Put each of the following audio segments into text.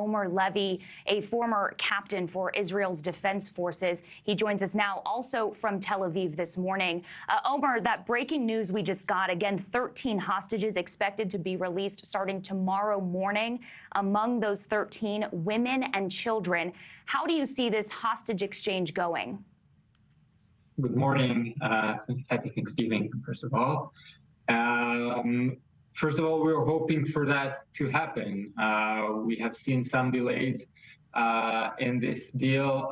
Omer Levi, a former captain for Israel's Defense Forces. He joins us now also from Tel Aviv this morning. Omer, that breaking news we just got, again, 13 hostages expected to be released starting tomorrow morning. Among those 13, women and children. How do you see this hostage exchange going? Good morning. Happy Thanksgiving, first of all. First of all, we're hoping for that to happen. We have seen some delays in this deal.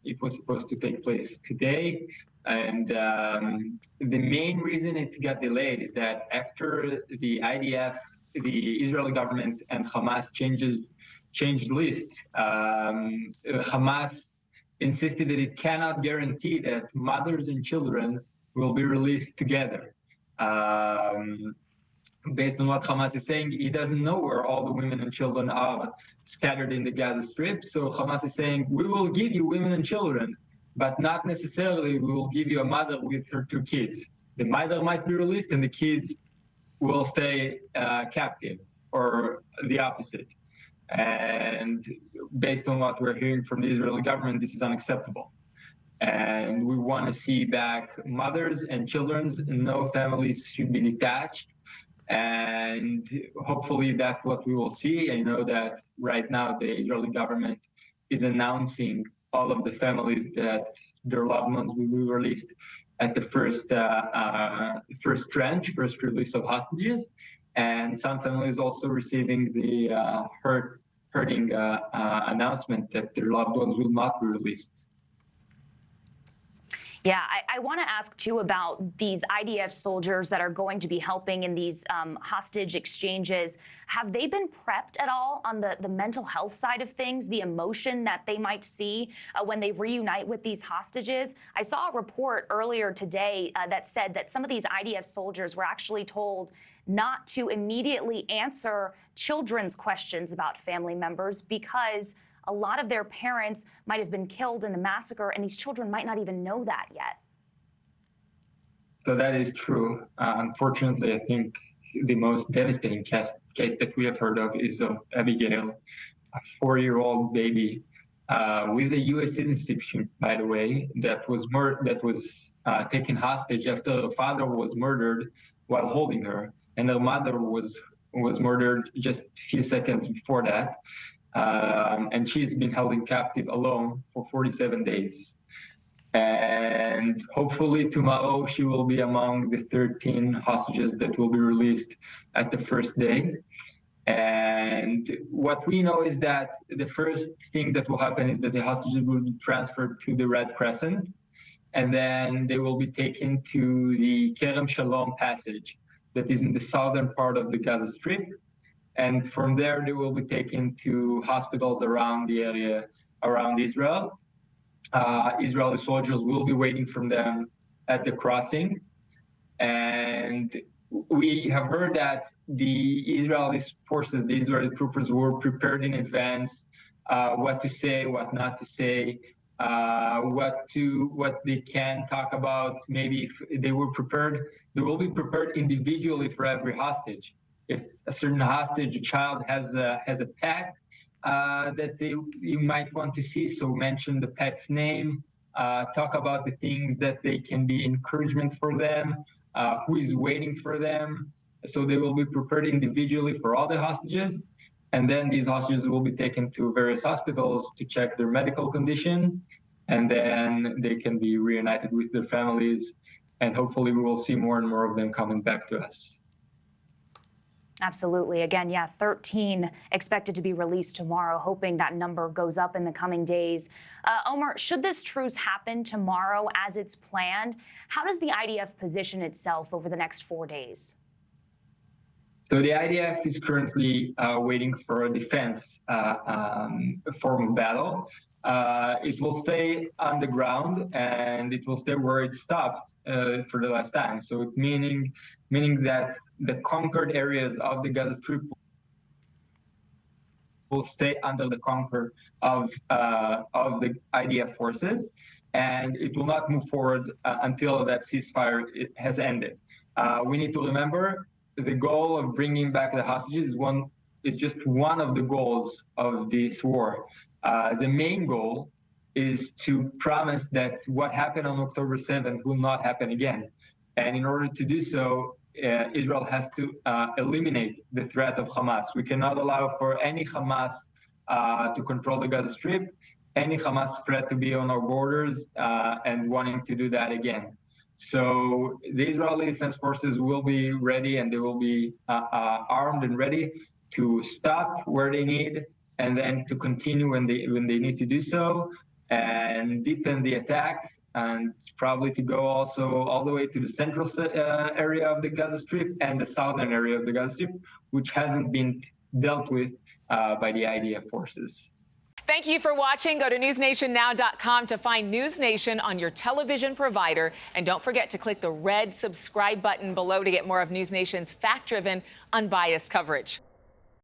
It was supposed to take place today. And the main reason it got delayed is that after the IDF, the Israeli government, and Hamas changed list, Hamas insisted that it cannot guarantee that mothers and children will be released together. Based on what Hamas is saying, he doesn't know where all the women and children are scattered in the Gaza Strip. So Hamas is saying, we will give you women and children, but not necessarily we will give you a mother with her 2 kids. The mother might be released and the kids will stay captive, or the opposite. And based on what we're hearing from the Israeli government, this is unacceptable. And we want to see back mothers and children. No families should be detached. And hopefully that's what we will see. I know that right now the Israeli government is announcing all of the families that their loved ones will be released at the first release of hostages. And some families also receiving the hurting announcement that their loved ones will not be released. Yeah, I want to ask, too, about these IDF soldiers that are going to be helping in these hostage exchanges. Have they been prepped at all on the mental health side of things, the emotion that they might see when they reunite with these hostages? I saw a report earlier today that said that some of these IDF soldiers were actually told not to immediately answer children's questions about family members because a lot of their parents might have been killed in the massacre, and these children might not even know that yet. So that is true. Unfortunately, I think the most devastating case that we have heard of is of Abigail, a 4-year-old baby with a U.S. citizenship, by the way, that was taken hostage after her father was murdered while holding her, and her mother was murdered just a few seconds before that. And she's been held in captive alone for 47 days. And hopefully tomorrow she will be among the 13 hostages that will be released at the first day. And what we know is that the first thing that will happen is that the hostages will be transferred to the Red Crescent, and then they will be taken to the Kerem Shalom passage that is in the southern part of the Gaza Strip. And from there, they will be taken to hospitals around the area, around Israel. Israeli soldiers will be waiting for them at the crossing. And we have heard that the Israeli forces, the Israeli troopers were prepared in advance what to say, what not to say, what they can talk about. Maybe if they were prepared, they will be prepared individually for every hostage. If a certain hostage, a child has a pet that you might want to see, so mention the pet's name, talk about the things that they can be encouragement for them, who is waiting for them. So they will be prepared individually for all the hostages, and then these hostages will be taken to various hospitals to check their medical condition, and then they can be reunited with their families, and hopefully we will see more and more of them coming back to us. Absolutely. Again, yeah, 13 expected to be released tomorrow, hoping that number goes up in the coming days. Omer, should this truce happen tomorrow as it's planned, how does the IDF position itself over the next 4 days? So the IDF is currently waiting for a defense form of battle. It will stay on the ground and it will stay where it stopped for the last time. So meaning that the conquered areas of the Gaza Strip will stay under the conquer of the IDF forces, and it will not move forward until that ceasefire has ended. We need to remember the goal of bringing back the hostages is one is just one of the goals of this war. The main goal is to promise that what happened on October 7th will not happen again. And in order to do so, Israel has to eliminate the threat of Hamas. We cannot allow for any Hamas to control the Gaza Strip, any Hamas threat to be on our borders, and wanting to do that again. So the Israeli Defense Forces will be ready, and they will be armed and ready to stop where they need, and then to continue when they need to do so, and deepen the attack, and probably to go also all the way to the central area of the Gaza Strip and the southern area of the Gaza Strip, which hasn't been dealt with by the IDF forces. Thank you for watching. Go to newsnationnow.com to find NewsNation on your television provider. And don't forget to click the red subscribe button below to get more of NewsNation's fact-driven, unbiased coverage.